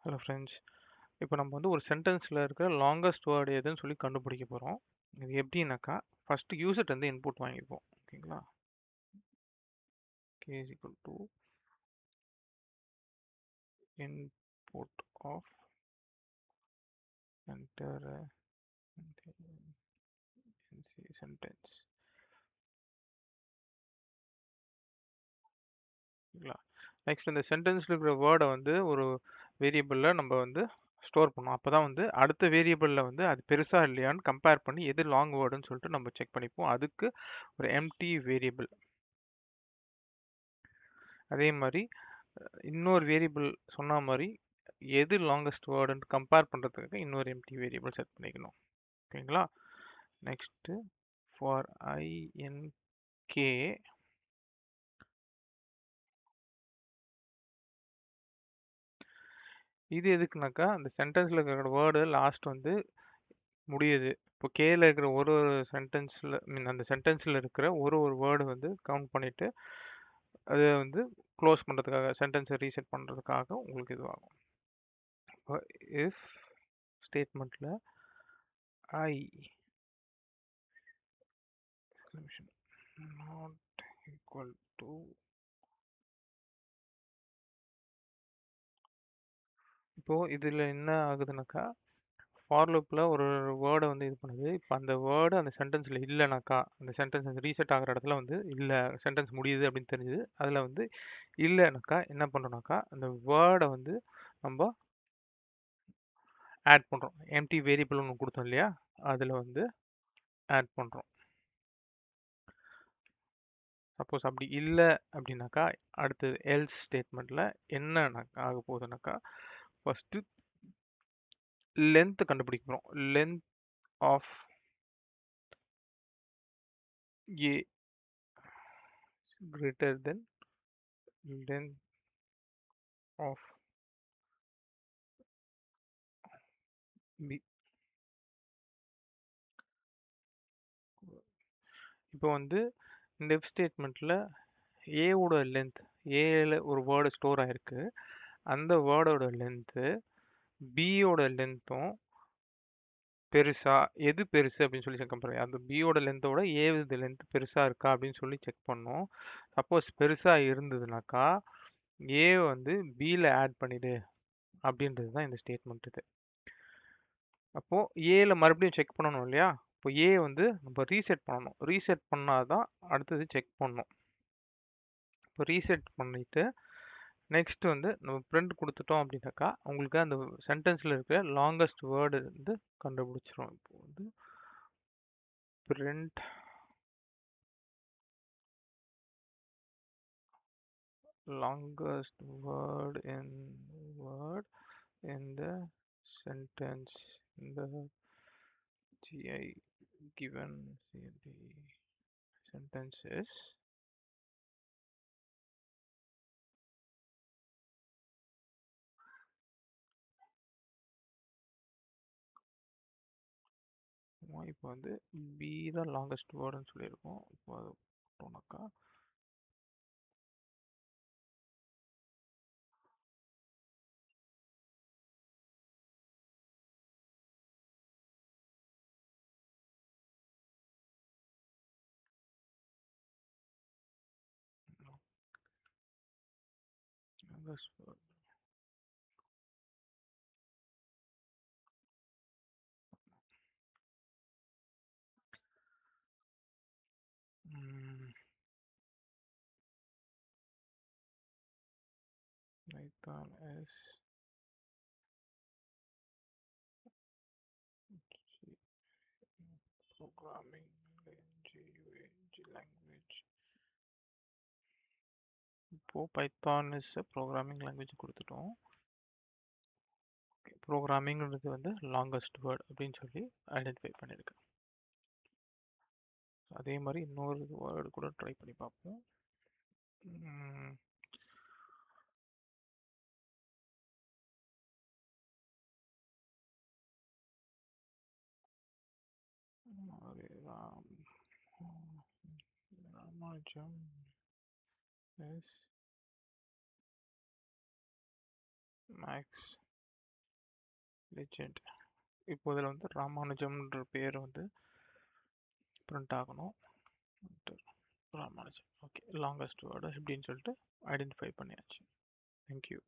Hello friends. இப்போ நம்ம வந்து ஒரு சென்டென்ஸில் இருக்கிற லாங்கஸ்ட் வேர்டு எதுன்னு சொல்லி கண்டுபிடிக்க போகிறோம். இது எப்படின்னாக்கா ஃபஸ்ட்டு யூசர்ட் வந்து இன்புட் வாங்கிப்போம். ஓகேங்களா? K is equal to input of enter sentence. ஓகேங்களா? நெக்ஸ்ட் இந்த சென்டென்ஸில் இருக்கிற வேர்டை வந்து ஒரு வேரியபிளில் நம்ம வந்து ஸ்டோர் பண்ணோம். அப்போ தான் வந்து அடுத்த வேரியபிளில் வந்து அது பெருசாக இல்லையான்னு கம்பேர் பண்ணி எது லாங் வேர்டுன்னு சொல்லிட்டு நம்ம செக் பண்ணிப்போம். அதுக்கு ஒரு எம்டி வேரியபிள். அதே மாதிரி இன்னொரு வேரியபிள் சொன்ன மாதிரி எது லாங்கஸ்ட் வேர்டுன்னு கம்பேர் பண்ணுறதுக்காக இன்னொரு எம்டி வேரியபிள் செட் பண்ணிக்கணும். ஓகேங்களா? நெக்ஸ்ட்டு ஃபார் ஐஎன்கே இது எதுக்குனாக்கா அந்த சென்டென்ஸில் இருக்கிற வேர்டு லாஸ்ட் வந்து முடியுது. இப்போ கேல இருக்கிற ஒரு ஒரு சென்டென்ஸில் மீன் அந்த சென்டென்ஸில் இருக்கிற ஒரு ஒரு வேர்டு வந்து கவுண்ட் பண்ணிவிட்டு அதை வந்து க்ளோஸ் பண்ணுறதுக்காக சென்டென்ஸை ரீசெட் பண்ணுறதுக்காக உங்களுக்கு இதுவாகும். இப்போ இஃப் ஸ்டேட்மெண்ட்டில் ஐ not equal to இப்போ இதில் என்ன ஆகுதுனாக்கா ஃபார் லூப்பில் ஒரு வேர்டை வந்து இது பண்ணுது. இப்போ அந்த வேர்டு அந்த சென்டென்ஸில் இல்லைனாக்கா அந்த சென்டென்ஸ் ரீசெட் ஆகிற இடத்துல வந்து இல்லை சென்டென்ஸ் முடியுது அப்படின்னு தெரிஞ்சுது. அதில் வந்து இல்லைனாக்கா என்ன பண்ணுறோம்னாக்கா அந்த வேர்டை வந்து நம்ம ஆட் பண்ணுறோம். எம்டி வேரியபிள் ஒன்று கொடுத்தோம் இல்லையா, அதில் வந்து ஆட் பண்ணுறோம். சப்போஸ் அப்படி இல்லை அப்படின்னாக்கா அடுத்தது எல்ஸ் ஸ்டேட்மெண்ட்டில் என்ன ஆக போகுதுனாக்கா ஃபஸ்ட்டு லென்த் கண்டுபிடிக்க போகிறோம். Length of a greater than length of b. இப்போ வந்து இந்த if ஸ்டேட்மெண்ட்டில் ஏவோட லென்த், ஏல ஒரு வேர்டு ஸ்டோர் ஆகிருக்கு. அந்த வேர்டோட லென்த்து பியோட லென்த்தும் பெருசா எது பெருசு அப்படின்னு சொல்லி செக் பண்ணுறேன். அந்த பியோட லென்த்தோட ஏது லென்த் பெருசாக இருக்கா அப்படின்னு சொல்லி செக் பண்ணோம். சப்போஸ் பெருசாக இருந்ததுனாக்கா ஏ வந்து பியில் ஆட் பண்ணிடு அப்படின்றது தான் இந்த ஸ்டேட்மெண்ட். இது அப்போது ஏல மறுபடியும் செக் பண்ணணும் இல்லையா? இப்போ ஏ வந்து நம்ம ரீசெட் பண்ணணும். ரீசெட் பண்ணால் தான் அடுத்தது செக் பண்ணணும். இப்போ ரீசெட் பண்ணிவிட்டு நெக்ஸ்ட் வந்து நம்ம பிரிண்ட் கொடுத்துட்டோம் அப்படின்னாக்கா உங்களுக்கு அந்த சென்டென்ஸில் இருக்கிற லாங்கஸ்ட் வேர்டு வந்து கண்டுபிடிச்சிரும். இப்போ வந்து print longest word in the sentence in the gi given sentence is இப்போ வந்து பி தான் லாங்கஸ்ட் வேர்டுன்னு சொல்லியிருக்கோம். இப்போ அது போட்டோம்னாக்கா longest word. Python is programming language. இப்போ பைத்தான் இஸ் ப்ரோக்ராமிங் லாங்குவேஜ் கொடுத்துட்டோம். ப்ரோக்ராமிங்கிறது வந்து லாங்கஸ்ட் வேர்ட் அப்படின்னு சொல்லி ஐடென்டிஃபை பண்ணியிருக்கேன். அதே மாதிரி இன்னொரு வேர்டு கூட ட்ரை பண்ணி பார்ப்போம். Ramanujam as maths legend. இப்போ இதில் வந்து ராமானுஜம்ன்ற பேர் வந்து பிரிண்ட் ஆகணும். ராமானுஜம். ஓகே, லாங்கஸ்ட் வேர்டு எப்படின்னு சொல்லிட்டு ஐடென்டிஃபை பண்ணியாச்சு. தேங்க்யூ.